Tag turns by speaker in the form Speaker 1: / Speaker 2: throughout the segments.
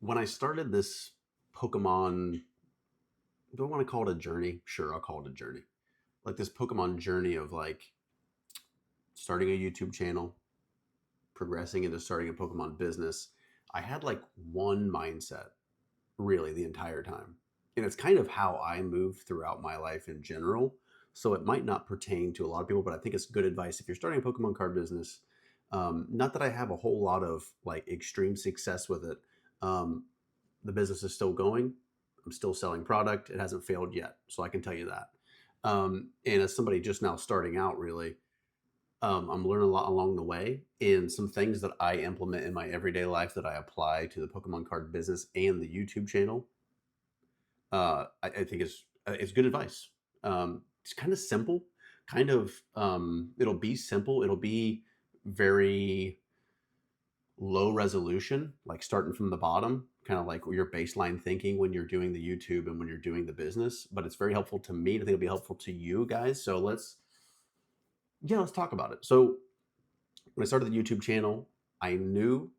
Speaker 1: When I started this Pokemon, do I want to call it a journey? Sure, I'll call it a journey. Like this Pokemon journey of like starting a YouTube channel, progressing into starting a Pokemon business. I had like one mindset really the entire time. And it's kind of how I move throughout my life in general. So it might not pertain to a lot of people, but I think it's good advice if you're starting a Pokemon card business. Not that I have a whole lot of like extreme success with it. Um, the business is still going. I'm still selling product. It hasn't failed yet, so I can tell you that. And as somebody just now starting out, really, I'm learning a lot along the way, and some things that I implement in my everyday life that I apply to the Pokemon card business and the YouTube channel. I think it's good advice. It's kind of simple, kind of. It'll be simple. It'll be very low resolution, like starting from the bottom, kind of like your baseline thinking when you're doing the YouTube and when you're doing the business. But it's very helpful to me. I think it'll be helpful to you guys. So let's talk about it. So when I started the YouTube channel, I knew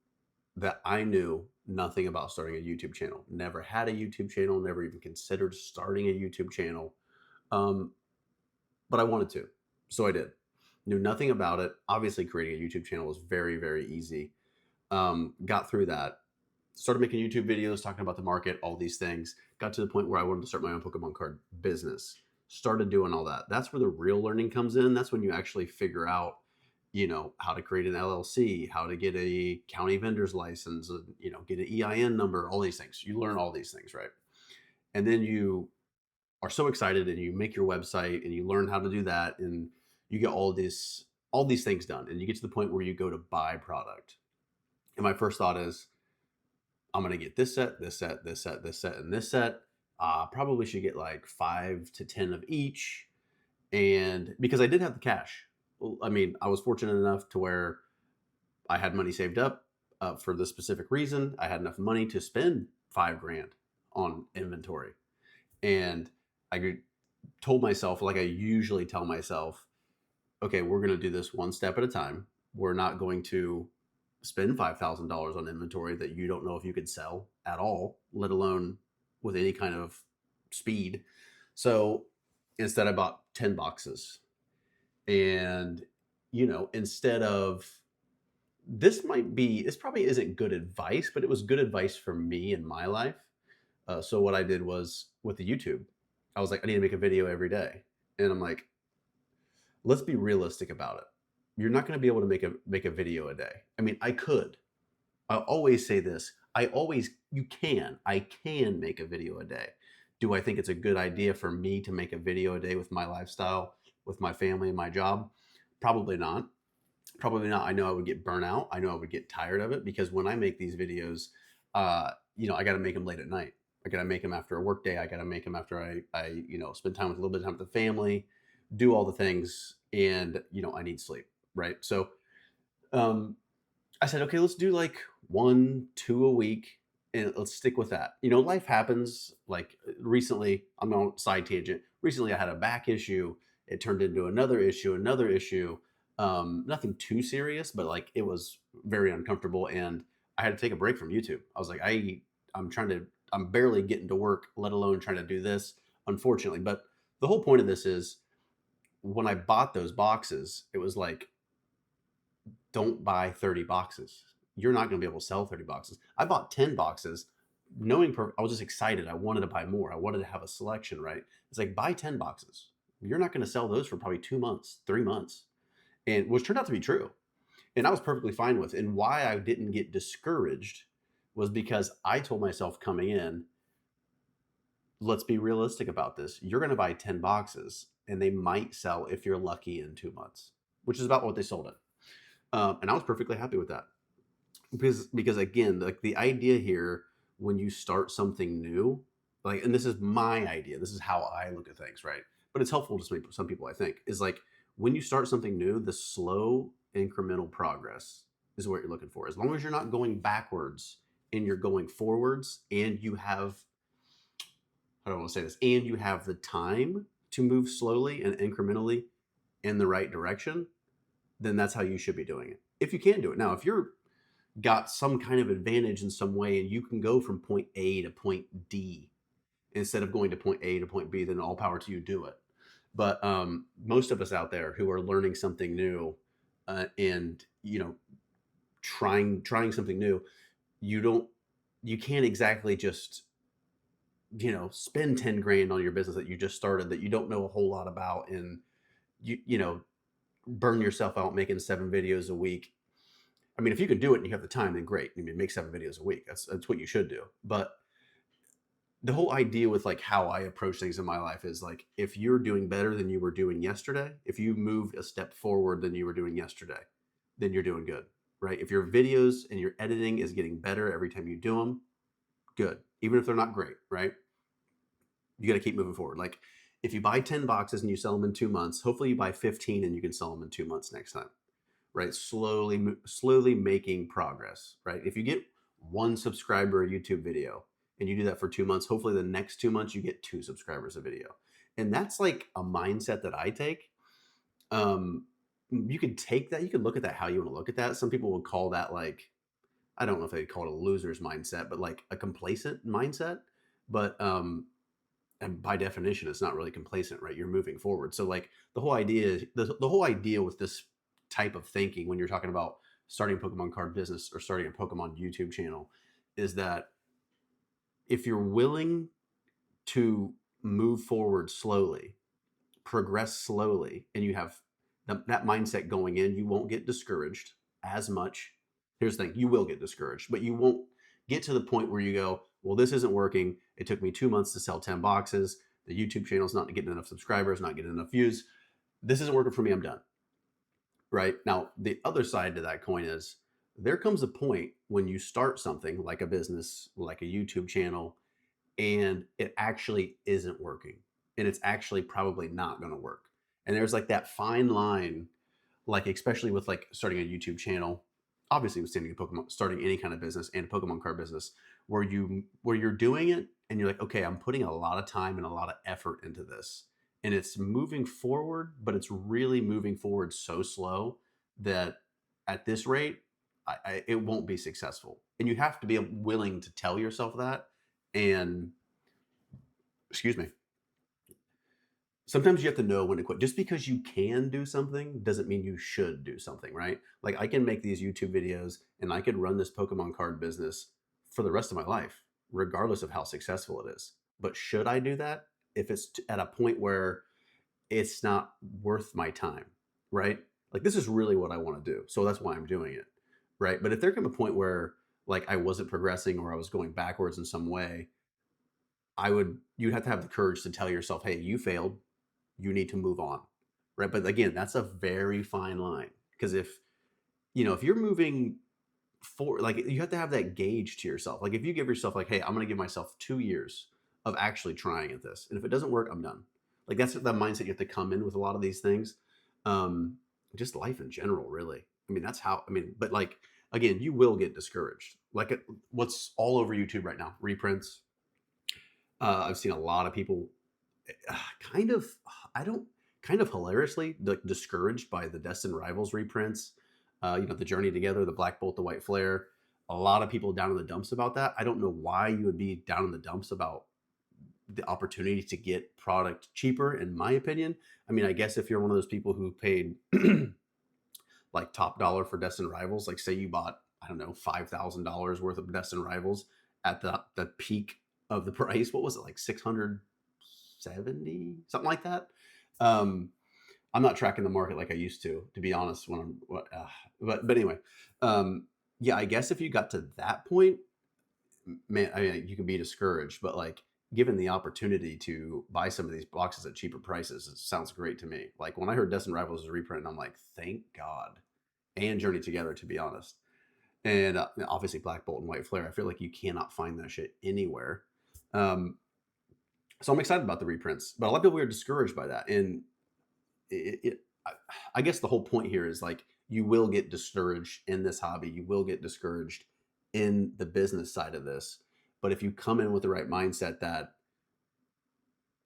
Speaker 1: that I knew nothing about starting a YouTube channel. Never had a YouTube channel. Never even considered starting a YouTube channel. Um, but I wanted to, so I did. Knew nothing about it. Obviously, creating a YouTube channel was very, very easy. Got through that, started making YouTube videos talking about the market, all these things. Got to the point where I wanted to start my own Pokemon card business. Started doing all that. That's where the real learning comes in. That's when you actually figure out, how to create an LLC, how to get a county vendor's license, get an EIN number, all these things. You learn all these things, right? And then you are so excited and you make your website and you learn how to do that and you get all these things done and you get to the point where you go to buy product. And my first thought is, I'm going to get this set, this set, this set, this set, and this set. Probably should get like 5 to 10 of each. And because I did have the cash, I mean, I was fortunate enough to where I had money saved up for this specific reason. I had enough money to spend 5 grand on inventory. And I told myself, like I usually tell myself, okay, we're going to do this one step at a time. We're not going to spend $5,000 on inventory that you don't know if you could sell at all, let alone with any kind of speed. So instead, I bought 10 boxes. And, instead of this probably isn't good advice, but it was good advice for me in my life. So what I did was with the YouTube, I was like, I need to make a video every day. And I'm like, let's be realistic about it. You're not going to be able to make a video a day. I mean, I could. I always say this. I can make a video a day. Do I think it's a good idea for me to make a video a day with my lifestyle, with my family and my job? Probably not. Probably not. I know I would get burnt out. I know I would get tired of it because when I make these videos, I got to make them late at night. I got to make them after a work day. I got to make them after I spend time with a little bit of time with the family, do all the things, and I need sleep, right? So, um, I said, okay, let's do like 1, 2 a week, and let's stick with that. Life happens. Like recently, I'm on a side tangent. Recently, I had a back issue. It turned into another issue, another issue. Nothing too serious, but like it was very uncomfortable, and I had to take a break from YouTube. I was like, I'm barely getting to work, let alone trying to do this, unfortunately. But the whole point of this is when I bought those boxes, it was like, don't buy 30 boxes. You're not going to be able to sell 30 boxes. I bought 10 boxes I was just excited. I wanted to buy more. I wanted to have a selection, right? It's like, buy 10 boxes. You're not going to sell those for probably 2 months, 3 months. And which turned out to be true. And I was perfectly fine with. And why I didn't get discouraged was because I told myself coming in, let's be realistic about this. You're going to buy 10 boxes and they might sell if you're lucky in 2 months, which is about what they sold it. And I was perfectly happy with that because again, like the idea here, when you start something new, like, and this is my idea, this is how I look at things, right? But it's helpful to some people, I think, is like when you start something new, the slow incremental progress is what you're looking for. As long as you're not going backwards and you're going forwards, and you have, I don't want to say this, and you have the time to move slowly and incrementally in the right direction, then that's how you should be doing it. If you can do it. Now, if you're got some kind of advantage in some way, and you can go from point A to point D instead of going to point A to point B, then all power to you, do it. But most of us out there who are learning something new, and trying something new, you don't you can't exactly just spend 10 grand on your business that you just started that you don't know a whole lot about, and burn yourself out making 7 videos a week. I mean, if you can do it and you have the time, then great. I mean, make 7 videos a week. That's what you should do. But the whole idea with like how I approach things in my life is like, if you're doing better than you were doing yesterday, if you moved a step forward than you were doing yesterday, then you're doing good, right? If your videos and your editing is getting better every time you do them, good. Even if they're not great, right? You got to keep moving forward. Like if you buy 10 boxes and you sell them in 2 months, hopefully you buy 15 and you can sell them in 2 months next time, right? Slowly making progress, right? If you get one subscriber a YouTube video and you do that for 2 months, hopefully the next 2 months you get 2 subscribers a video. And that's like a mindset that I take. You could take that, you could look at that how you want to look at that. Some people would call that like, I don't know if they'd call it a loser's mindset, but like a complacent mindset. But and by definition, it's not really complacent, right? You're moving forward. So like the whole idea, the whole idea with this type of thinking when you're talking about starting a Pokemon card business or starting a Pokemon YouTube channel is that if you're willing to move forward slowly, progress slowly, and you have that mindset going in, you won't get discouraged as much. Here's the thing, you will get discouraged, but you won't get to the point where you go, well, this isn't working. It took me 2 months to sell 10 boxes. The YouTube channel's not getting enough subscribers, not getting enough views. This isn't working for me. I'm done. Right? Now, the other side to that coin is there comes a point when you start something like a business, like a YouTube channel, and it actually isn't working. And it's actually probably not going to work. And there's like that fine line, like especially with like starting a YouTube channel, obviously with starting any kind of business and a Pokemon card business, where you're doing it and you're like, okay, I'm putting a lot of time and a lot of effort into this, and it's moving forward, but it's really moving forward so slow that at this rate, it won't be successful. And you have to be willing to tell yourself that. And excuse me, sometimes you have to know when to quit. Just because you can do something doesn't mean you should do something, right? Like I can make these YouTube videos and I could run this Pokemon card business for the rest of my life, regardless of how successful it is. But should I do that if it's at a point where it's not worth my time, right? Like this is really what I want to do. So that's why I'm doing it, right? But if there come a point where like I wasn't progressing or I was going backwards in some way, you'd have to have the courage to tell yourself, hey, you failed, you need to move on, right? But again, that's a very fine line, because if you're moving forward, like you have to have that gauge to yourself. Like if you give yourself like, hey, I'm going to give myself 2 years of actually trying at this, and if it doesn't work, I'm done. Like that's the mindset you have to come in with a lot of these things. Just life in general, really. I mean, that's how. I mean, but like again, you will get discouraged. Like what's all over YouTube right now, reprints. I've seen a lot of people kind of, I don't, kind of hilariously discouraged by the Destined Rivals reprints. The Journey Together, the Black Bolt, the White Flare. A lot of people down in the dumps about that. I don't know why you would be down in the dumps about the opportunity to get product cheaper, in my opinion. I mean, I guess if you're one of those people who paid like top dollar for Destined Rivals, like say you bought, I don't know, $5,000 worth of Destined Rivals at the peak of the price. What was it, like 670, something like that? I'm not tracking the market like I used to be honest. But anyway, yeah, I guess if you got to that point, man, I mean, you can be discouraged. But like, given the opportunity to buy some of these boxes at cheaper prices, it sounds great to me. Like when I heard Destined Rivals was reprint, I'm like, thank God. And Journey Together, to be honest. And obviously Black Bolt and White Flare. I feel like you cannot find that shit anywhere. So I'm excited about the reprints, but a lot of people are discouraged by that. And I guess the whole point here is like, you will get discouraged in this hobby. You will get discouraged in the business side of this. But if you come in with the right mindset, that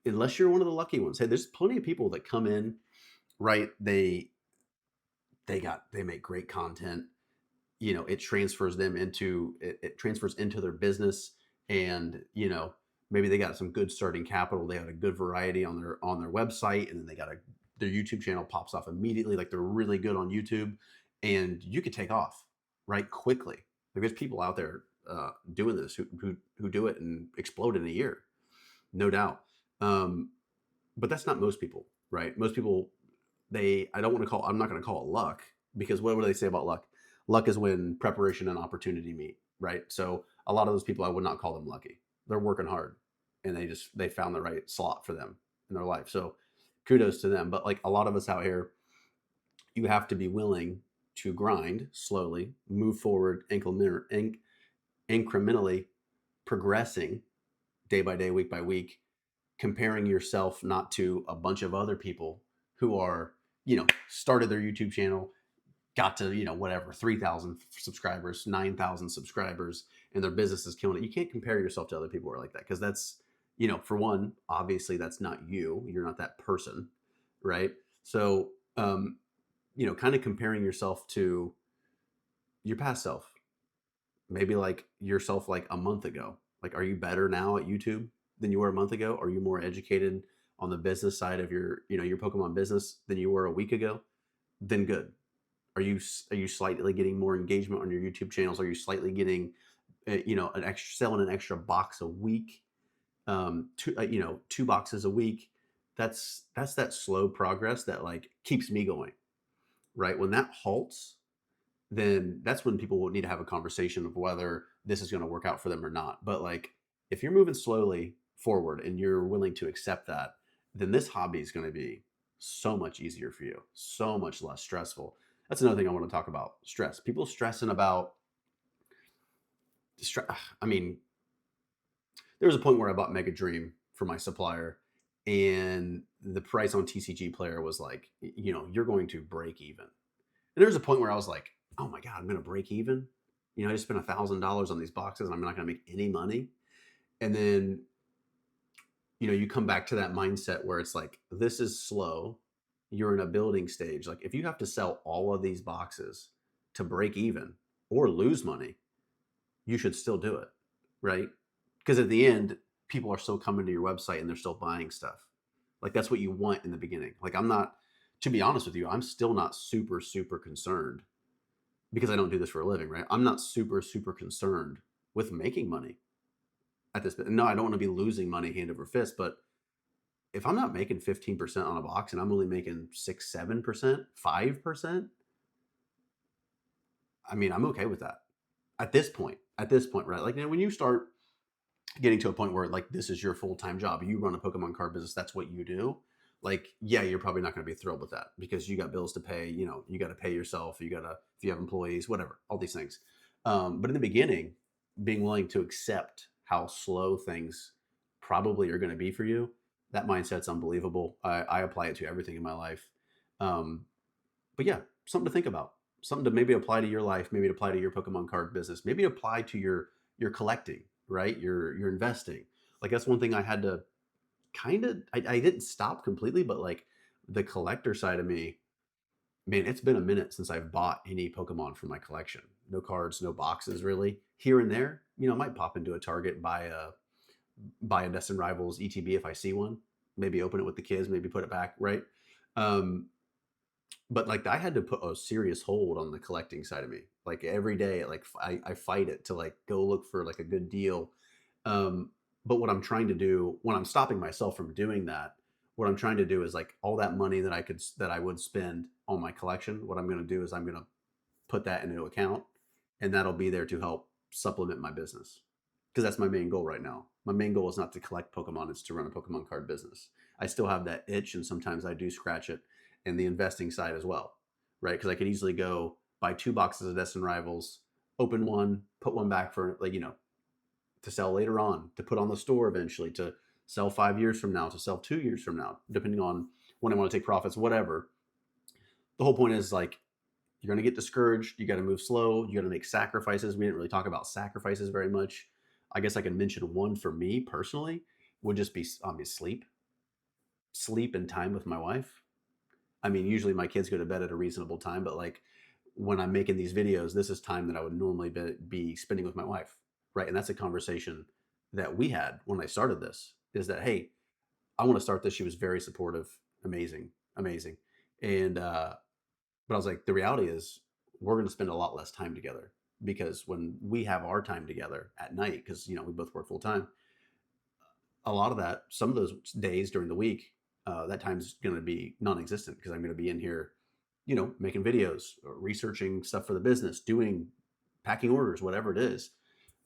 Speaker 1: unless you're one of the lucky ones, hey, there's plenty of people that come in, right? They make great content. it transfers them into it transfers into their business. And maybe they got some good starting capital, they had a good variety on their website, and then their YouTube channel pops off immediately, like they're really good on YouTube, and you could take off right quickly. There's people out there doing this who do it and explode in a year, no doubt. But that's not most people, right? Most people, I'm not going to call it luck, because what do they say about luck? Luck is when preparation and opportunity meet, right? So a lot of those people, I would not call them lucky. They're working hard, and they found the right slot for them in their life. So kudos to them. But like a lot of us out here, you have to be willing to grind slowly, move forward, incrementally, progressing day by day, week by week, comparing yourself not to a bunch of other people who are, started their YouTube channel, got to, whatever, 3,000 subscribers, 9,000 subscribers, and their business is killing it. You can't compare yourself to other people who are like that, because that's, for one, obviously that's not you. You're not that person, right? So, kind of comparing yourself to your past self, maybe like yourself like a month ago. Like, are you better now at YouTube than you were a month ago? Are you more educated on the business side of your Pokemon business than you were a week ago? Then good. Are you slightly getting more engagement on your YouTube channels? Are you slightly getting, selling an extra box a week, two boxes a week? That's that slow progress that like keeps me going, right? When that halts, then that's when people will need to have a conversation of whether this is going to work out for them or not. But like, if you're moving slowly forward and you're willing to accept that, then this hobby is going to be so much easier for you, so much less stressful. That's another thing I want to talk about: stress. People stressing about stress. I mean, there was a point where I bought Mega Dream for my supplier, and the price on TCG Player was like, you're going to break even. And there was a point where I was like, oh my God, I'm going to break even. I just spent $1,000 on these boxes and I'm not going to make any money. And then, you come back to that mindset where it's like, this is slow. You're in a building stage. Like, if you have to sell all of these boxes to break even or lose money, you should still do it, right? Because at the end, people are still coming to your website and they're still buying stuff. Like, that's what you want in the beginning. Like, to be honest with you, I'm still not super, super concerned, because I don't do this for a living, right? I'm not super, super concerned with making money at this. No, I don't want to be losing money hand over fist, but if I'm not making 15% on a box and I'm only making 6, 7%, 5%, I mean, I'm okay with that at this point, right? Like, when you start getting to a point where like this is your full-time job, you run a Pokemon card business, that's what you do. Like, yeah, you're probably not going to be thrilled with that, because you got bills to pay. You got to pay yourself. If you have employees, whatever, all these things. But in the beginning, being willing to accept how slow things probably are going to be for you, that mindset's unbelievable. I apply it to everything in my life. But yeah, something to think about, something to maybe apply to your life, maybe to apply to your Pokemon card business, maybe apply to your collecting, right? Your investing. Like, that's one thing I had to I didn't stop completely, but like the collector side of me, man, it's been a minute since I've bought any Pokemon for my collection. No cards, no boxes, really. Here and there, I might pop into a Target, buy a Destin Rivals ETB if I see one. Maybe open it with the kids, maybe put it back, right? But like, I had to put a serious hold on the collecting side of me. Like, every day, like I fight it to like go look for like a good deal. But what I'm trying to do, when I'm stopping myself from doing that, what I'm trying to do is like all that money that I would spend on my collection, what I'm going to do is I'm going to put that into an account, and that'll be there to help supplement my business. Because that's my main goal right now. My main goal is not to collect Pokemon, it's to run a Pokemon card business. I still have that itch, and sometimes I do scratch it in the investing side as well, right? Because I could easily go buy 2 boxes of Destin Rivals, open one, put one back for like, to sell later on, to put on the store eventually, to sell 5 years from now, to sell 2 years from now, depending on when I want to take profits, whatever. The whole point is like, you're going to get discouraged. You got to move slow. You got to make sacrifices. We didn't really talk about sacrifices very much. I guess I can mention one for me personally would just be sleep and time with my wife. I mean, usually my kids go to bed at a reasonable time, but like, when I'm making these videos, this is time that I would normally be spending with my wife, right? And that's a conversation that we had when I started this, is that, hey, I want to start this. She was very supportive, amazing, amazing. And, but I was like, the reality is we're going to spend a lot less time together, because when we have our time together at night, because, we both work full time, a lot of that, some of those days during the week, that time's going to be non-existent, because I'm going to be in here, making videos or researching stuff for the business, doing packing orders, whatever it is.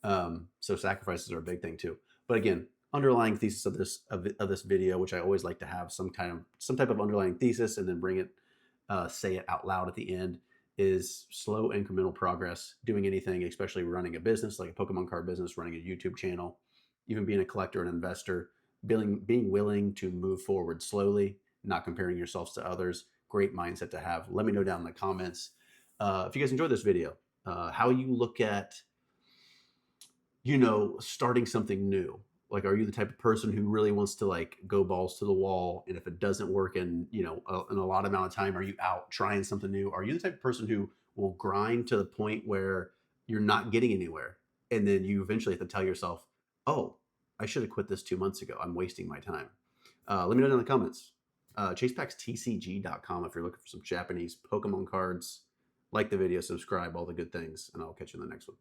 Speaker 1: So sacrifices are a big thing too. But again, underlying thesis of this video, which I always like to have some type of underlying thesis, and then bring it, say it out loud at the end, is slow incremental progress. Doing anything, especially running a business like a Pokemon card business, running a YouTube channel, even being a collector and investor, being willing to move forward slowly, not comparing yourselves to others. Great mindset to have. Let me know down in the comments, if you guys enjoyed this video, how you look at, starting something new. Like, are you the type of person who really wants to like go balls to the wall, and if it doesn't work in, in a lot amount of time, are you out trying something new? Are you the type of person who will grind to the point where you're not getting anywhere, and then you eventually have to tell yourself, oh, I should have quit this 2 months ago, I'm wasting my time? Let me know down in the comments. ChasePacksTCG.com if you're looking for some Japanese Pokemon cards. Like the video, subscribe, all the good things, and I'll catch you in the next one.